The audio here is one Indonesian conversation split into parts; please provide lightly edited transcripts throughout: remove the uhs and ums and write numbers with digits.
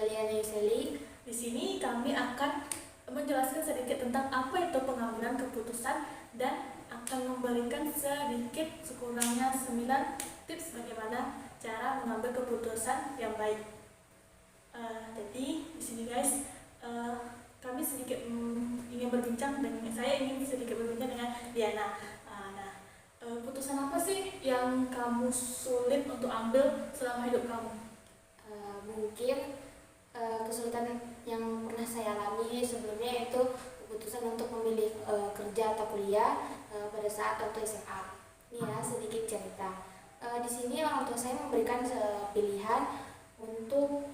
Liana Yuseli. Di sini kami akan menjelaskan sedikit tentang apa itu pengambilan keputusan dan akan memberikan sedikit sekurangnya 9 tips bagaimana cara mengambil keputusan yang baik. Jadi di sini guys, kami sedikit ingin berbincang dengan Liana. Keputusan apa sih yang kamu sulit untuk ambil selama hidup kamu? Mungkin kesulitan yang pernah saya alami sebelumnya itu keputusan untuk memilih kerja atau kuliah pada saat waktu SMA. Ini ya sedikit cerita. Di sini orang tua saya memberikan pilihan untuk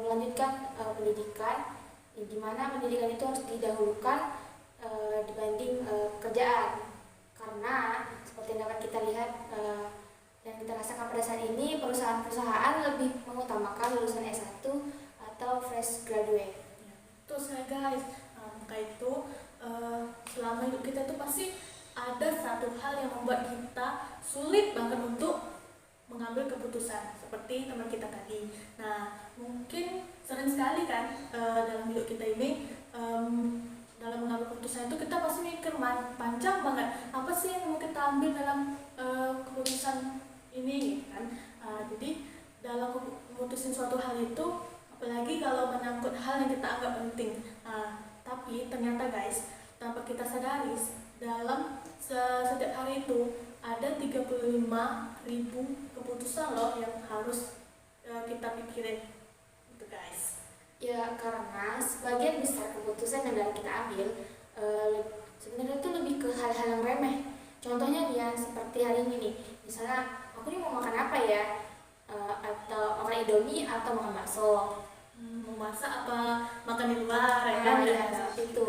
melanjutkan pendidikan, di mana pendidikan itu harus didahulukan dibanding pekerjaan. Karena seperti yang dapat kita lihat yang kita rasakan pada saat ini, perusahaan-perusahaan lebih mengutamakan lulusan S1 atau fresh graduate. Terus guys, maka itu selama hidup kita itu pasti ada satu hal yang membuat kita sulit banget untuk mengambil keputusan seperti teman kita tadi. Nah, mungkin sering sekali kan dalam hidup kita ini dalam mengambil keputusan itu kita pasti mikir panjang banget apa sih yang mau kita ambil dalam keputusan ini kan. Jadi dalam memutusin suatu hal itu, apalagi kalau menyangkut hal yang kita anggap penting, tapi ternyata guys, tanpa kita sadari dalam setiap hari itu ada 35.000 keputusan loh yang harus kita pikirin gitu guys. Ya, karena sebagian besar keputusan yang dapat kita ambil sebenarnya itu lebih ke hal-hal yang remeh. Contohnya dia seperti hari ini nih, misalnya aku ini mau makan apa ya, atau makan Indomie atau makan bakso, mau masak apa makan di luar ya kan? Seperti itu.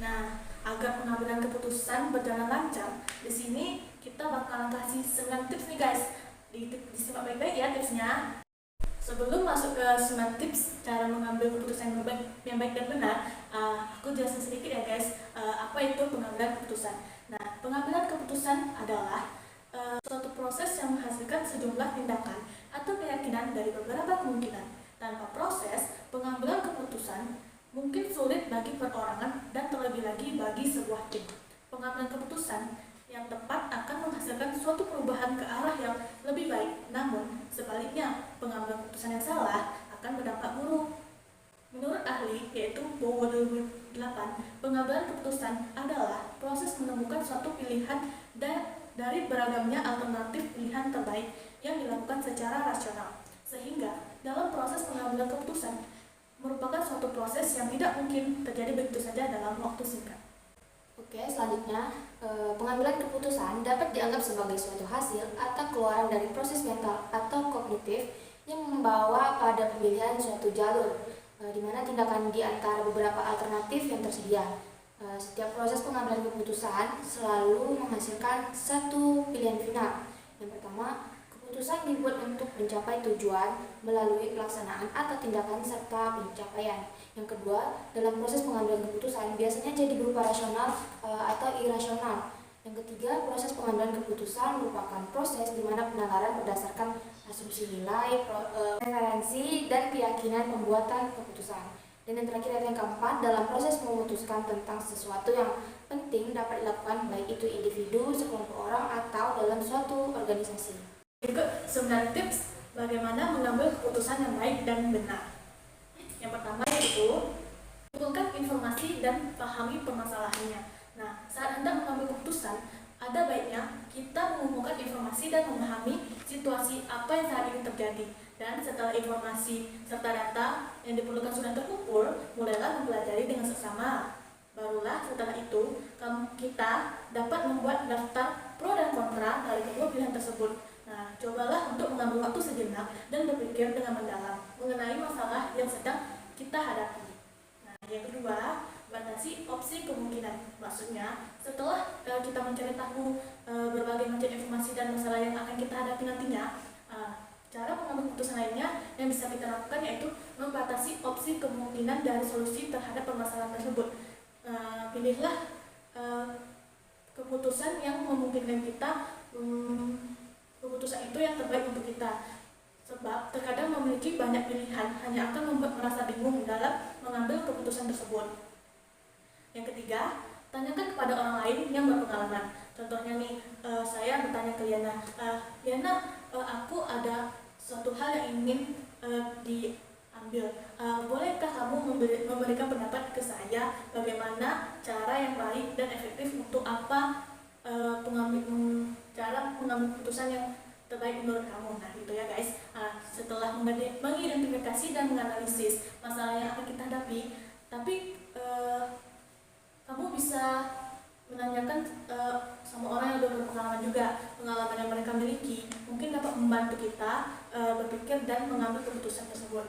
Nah, agar pengambilan keputusan berjalan lancar, di sini kita bakalan kasih 9 tips nih guys. Disimak baik-baik ya tipsnya. Sebelum masuk ke 9 tips cara mengambil keputusan yang baik dan benar, aku jelasin sedikit ya guys, apa itu pengambilan keputusan. Nah, pengambilan keputusan adalah suatu proses yang menghasilkan sejumlah tindakan atau keyakinan dari beberapa kemungkinan. Tanpa proses pengambilan keputusan mungkin sulit bagi perorangan dan terlebih lagi bagi sebuah tim. Pengambilan keputusan yang tepat akan menghasilkan suatu perubahan ke arah yang lebih baik. Namun, sebaliknya, pengambilan keputusan yang salah akan berdampak buruk. Menurut ahli, yaitu Bowo 2008, pengambilan keputusan adalah proses menemukan suatu pilihan dari beragamnya alternatif pilihan terbaik yang dilakukan secara rasional. Sehingga, dalam proses pengambilan keputusan merupakan suatu proses yang tidak mungkin terjadi begitu saja dalam waktu singkat. Oke, selanjutnya pengambilan keputusan dapat dianggap sebagai suatu hasil atau keluaran dari proses mental atau kognitif yang membawa pada pemilihan suatu jalur, di mana tindakan di antara beberapa alternatif yang tersedia. Setiap proses pengambilan keputusan selalu menghasilkan satu pilihan final. Yang pertama, keputusan dibuat untuk mencapai tujuan melalui pelaksanaan atau tindakan serta pencapaian. Yang kedua, dalam proses pengambilan keputusan biasanya jadi berupa rasional atau irasional. Yang ketiga, proses pengambilan keputusan merupakan proses di mana penalaran berdasarkan asumsi nilai, preferensi, dan keyakinan pembuatan keputusan. Dan yang terakhir yang keempat, dalam proses memutuskan tentang sesuatu yang penting dapat dilakukan baik itu individu, sekelompok orang, atau dalam suatu organisasi. Berikut 9 tips bagaimana mengambil keputusan yang baik dan benar. Yang pertama yaitu kumpulkan informasi dan pahami permasalahannya. Nah, saat hendak mengambil keputusan, ada baiknya kita mengumpulkan informasi dan memahami situasi apa yang saat ini terjadi. Dan setelah informasi serta data yang diperlukan sudah terkumpul, mulailah mempelajari dengan seksama. Barulah setelah itu kita dapat membuat daftar pro dan kontra dari kedua pilihan tersebut. Nah, cobalah untuk mengambil waktu sejenak dan berpikir dengan mendalam mengenai masalah yang sedang kita hadapi. Nah, yang kedua, batasi opsi kemungkinan. Maksudnya, setelah kita mencari tahu berbagai macam informasi dan masalah yang akan kita hadapi nantinya, cara mengambil keputusan lainnya yang bisa kita lakukan yaitu membatasi opsi kemungkinan dari solusi terhadap permasalahan tersebut. Pilihlah keputusan yang memungkinkan kita, keputusan itu yang terbaik untuk kita. Sebab terkadang memiliki banyak pilihan hanya akan membuat merasa bingung dalam mengambil keputusan tersebut. Yang ketiga, tanyakan kepada orang lain yang berpengalaman. Contohnya nih, saya bertanya ke Liana, Liana, aku ada suatu hal yang ingin diambil. Bolehkah kamu memberikan pendapat ke saya bagaimana cara yang baik dan efektif untuk cara mengambil keputusan yang terbaik menurut kamu. Nah gitu ya guys. Setelah mengidentifikasi dan menganalisis masalah yang akan kita hadapi, tapi kamu bisa menanyakan sama orang yang sudah berpengalaman juga. Pengalaman yang mereka miliki mungkin dapat membantu kita berpikir dan mengambil keputusan tersebut.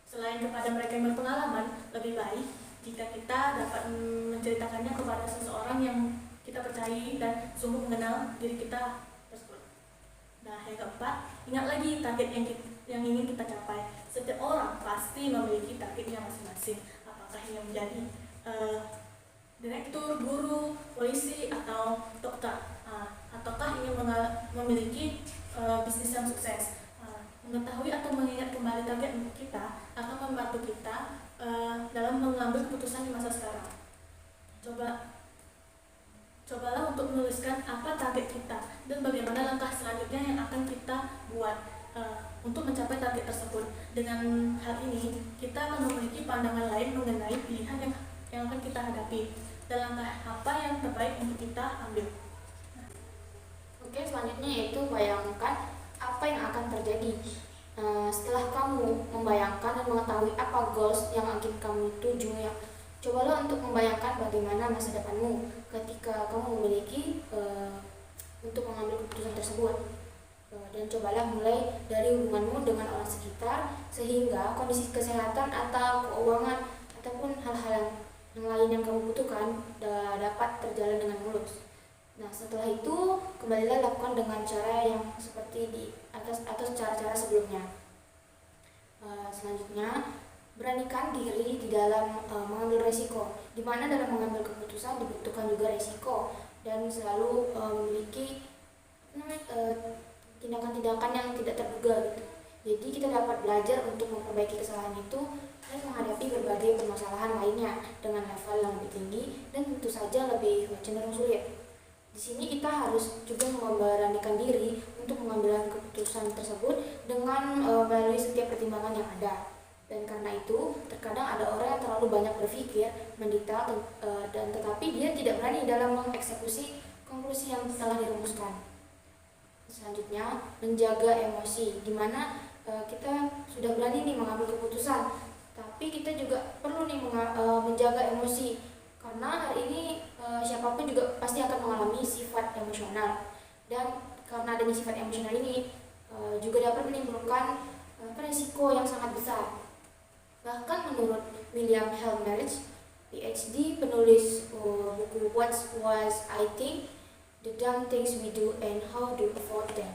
Selain kepada mereka yang berpengalaman, lebih baik jika kita dapat menceritakannya kepada seseorang yang kita percayai dan sungguh mengenal diri kita tersebut. Nah, yang keempat, ingat lagi target yang ingin kita capai. Setiap orang pasti memiliki targetnya masing-masing. Apakah ingin menjadi direktur, guru, polisi, atau dokter, ataukah ingin memiliki bisnis yang sukses. Mengetahui atau mengingat kembali target kita akan membantu kita dalam mengambil keputusan di masa sekarang. Cobalah untuk menuliskan apa target kita dan bagaimana langkah selanjutnya yang akan kita buat untuk mencapai target tersebut. Dengan hal ini, kita akan memiliki pandangan lain mengenai pilihan yang akan kita hadapi dan langkah apa yang terbaik untuk kita ambil. Oke, selanjutnya yaitu bayangkan apa yang akan terjadi. Setelah kamu membayangkan dan mengetahui apa goals yang ingin kamu tuju, ya, cobalah untuk membayangkan bagaimana masa depanmu ketika kamu memiliki untuk mengambil keputusan tersebut. Dan cobalah mulai dari hubunganmu dengan orang sekitar, sehingga kondisi kesehatan atau keuangan ataupun hal-hal yang lain yang kamu butuhkan dapat terjalan dengan mulus. Nah, setelah itu kembalilah lakukan dengan cara yang seperti di atas atau cara-cara sebelumnya. Selanjutnya, beranikan diri di dalam mengambil resiko, di mana dalam mengambil keputusan dibutuhkan juga resiko dan selalu memiliki tindakan-tindakan yang tidak terduga gitu. Jadi kita dapat belajar untuk memperbaiki kesalahan itu dan menghadapi berbagai permasalahan lainnya dengan level yang lebih tinggi dan tentu saja lebih cenderung sulit. Di sini kita harus juga memberanikan diri untuk mengambil keputusan tersebut dengan melalui setiap pertimbangan yang ada. Dan karena itu, terkadang ada orang yang terlalu banyak berpikir, mendetail, dan tetapi dia tidak berani dalam mengeksekusi konklusi yang telah dirumuskan. Selanjutnya, menjaga emosi, di mana kita sudah berani nih mengambil keputusan, tapi kita juga perlu nih menjaga emosi, karena hari ini siapapun juga pasti akan mengalami sifat emosional, dan karena adanya sifat emosional ini juga dapat menimbulkan risiko yang sangat besar. Bahkan menurut William Helmrich, PhD, penulis buku What Was I Think, The Dumb Things We Do and How to Avoid Them,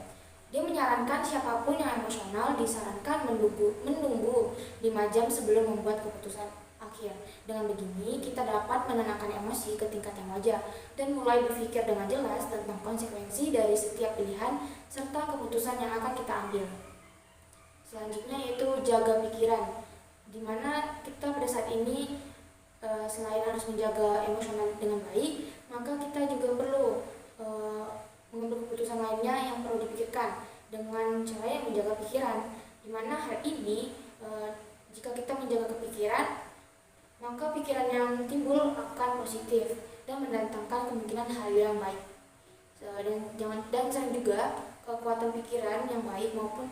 dia menyarankan siapapun yang emosional disarankan menunggu 5 jam sebelum membuat keputusan akhir. Dengan begini, kita dapat menenangkan emosi ke tingkat yang wajar dan mulai berpikir dengan jelas tentang konsekuensi dari setiap pilihan serta keputusan yang akan kita ambil. Selanjutnya yaitu jaga pikiran, di mana kita pada saat ini selain harus menjaga emosional dengan baik, maka kita juga perlu mengambil keputusan lainnya yang perlu dipikirkan dengan cara yang menjaga pikiran, di mana hal ini jika kita menjaga kepikiran, maka pikiran yang timbul akan positif dan mendatangkan kemungkinan hal yang baik. Dan sering juga kekuatan pikiran yang baik maupun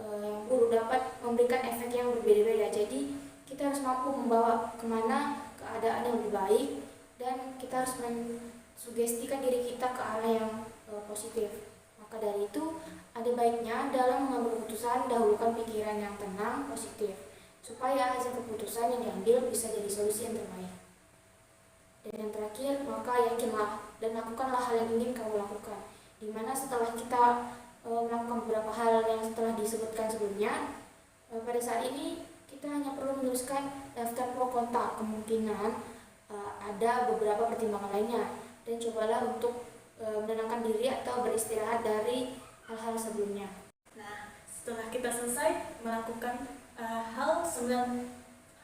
yang buruk dapat memberikan efek yang berbeda-beda. Jadi kita harus mampu membawa kemana keadaan yang lebih baik, dan kita harus mensugestikan diri kita ke arah yang positif. Maka dari itu, ada baiknya dalam mengambil keputusan dahulukan pikiran yang tenang, positif, supaya hasil keputusan yang diambil bisa jadi solusi yang terbaik. Dan yang terakhir, maka yakinlah dan lakukanlah hal yang ingin kamu lakukan, dimana setelah kita melakukan beberapa hal yang telah disebutkan sebelumnya, pada saat ini kita hanya perlu menuliskan daftar pro kontra kemungkinan ada beberapa pertimbangan lainnya, dan cobalah untuk menenangkan diri atau beristirahat dari hal-hal sebelumnya. Nah, setelah kita selesai melakukan 9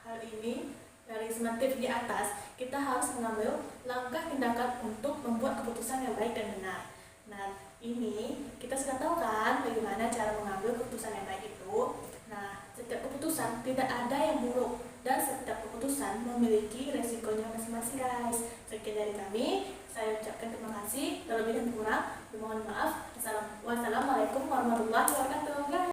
hal ini dari 9 tips di atas, kita harus mengambil langkah tindakan untuk membuat keputusan yang baik dan benar. Nah, ini kita sudah tahu kan bagaimana cara mengambil keputusan yang baik itu. Nah, setiap keputusan tidak ada yang buruk dan setiap keputusan memiliki resikonya masing-masing, guys. Sekian dari kami, saya ucapkan terima kasih. Terlebih dan kurang, mohon maaf. Wassalamualaikum warahmatullahi wabarakatuh.